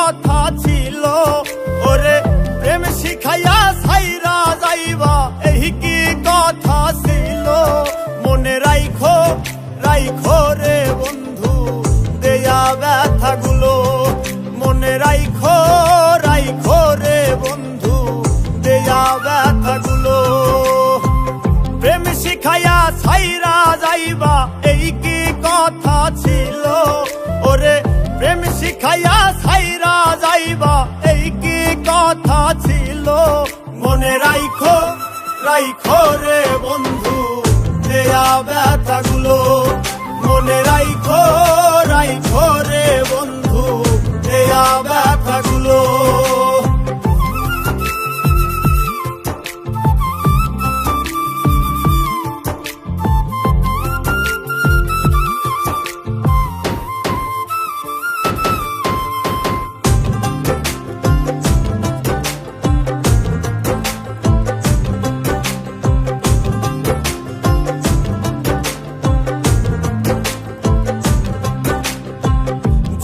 কথা ছিল, ওরে প্রেম শিখাইয়া ছাইরা যাইবা এই কি কথা ছিল। মনে রাইখো রাইখো রে বন্ধু দেয়া ব্যথাগুলো, মনে রাইখো রাইখো রে বন্ধু দেয়া ব্যথাগুলো। প্রেম শিখাইয়া ছাইরা যাইবা এই কি কথা ছিল, ওরে প্রেম শিখাইয়া ছাইরা যাইবা এই কি কথা ছিল। মনে রাইখো রাইখো রে বন্ধু দেয়া ব্যথাগুলো, মনে রাইখো রাইখো রে বন্ধু দেয়া ব্যথাগুলো।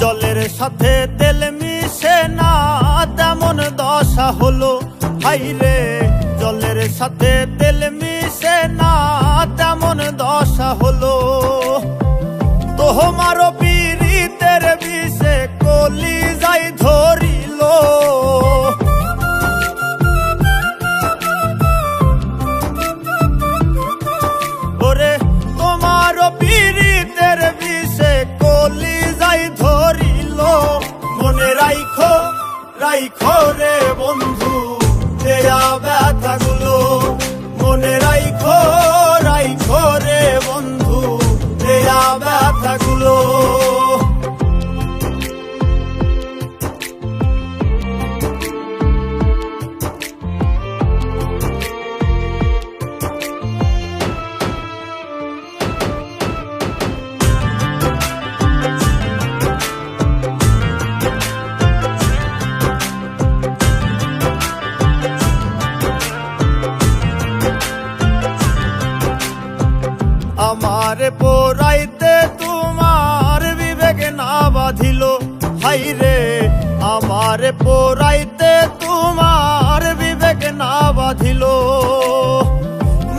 জলের সাথে তেল মিশে না তেমন দশা হলো, হাইরে জলের সাথে তেল মিশে না তেমন দশা হলো। তোমার পীড়িতের বিষে কলি যাই ধরিল, ওরে তোমার পীড়িতের বিষে কলি যাই ধরিল। মনে রাইখো রাইখো রে বন্ধু দেয়া ব্যথাগুলো, মনে রাইখো রাইখো রে বন্ধু দেয়া ব্যথাগুলো। আমার পোড়াইতে তোমার বিবেক না বাঁধিল, হাইরে আমার পোড়াইতে তোমার বিবেক না বাঁধিল।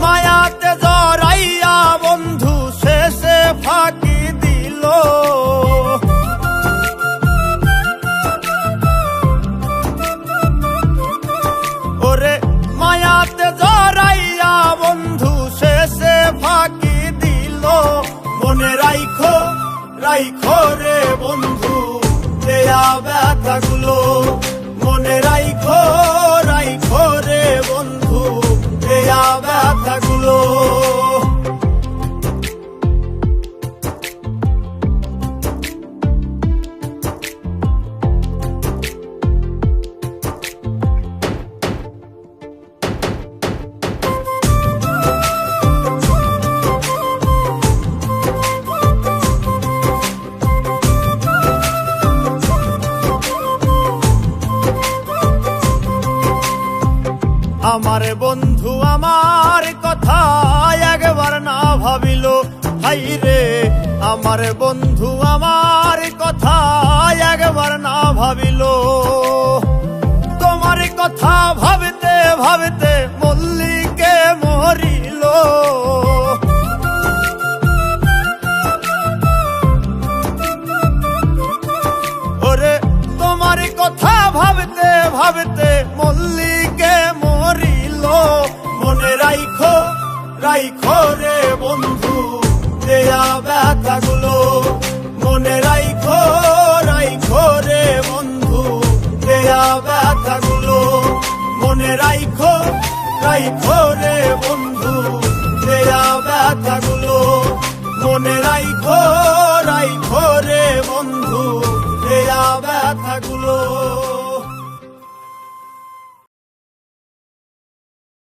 মায়াতে জড়াইয়া বন্ধু শেষে ফাঁকি দিল, ওরে মায়াতে জড়াইয়া বন্ধু শেষে ফাঁকি। মনে রাইখো রাইখো রে বন্ধু দেয়া ব্যথাগুলো, মনে রাইখো রাইখো রে বন্ধু দেয়া ব্যথাগুলো। আমার বন্ধু আমার কথা একবার না ভাবিল, হাইরে আমার বন্ধু আমার কথা একবার না ভাবিল। তোমার কথা ভাবতে ভাবতে মল্লিকে মরিল, ওরে তোমার কথা ভাবতে ভাবতে মল্লিকে মরিল। মনে রাইখো রাইখো রে বন্ধু দেয়া ব্যথাগুলো, মনে রাইখো রাইখো রে বন্ধু দেয়া ব্যথাগুলো, মনে রাইখো রাইখো রে বন্ধু দেয়া ব্যথাগুলো, মনে রাইখো।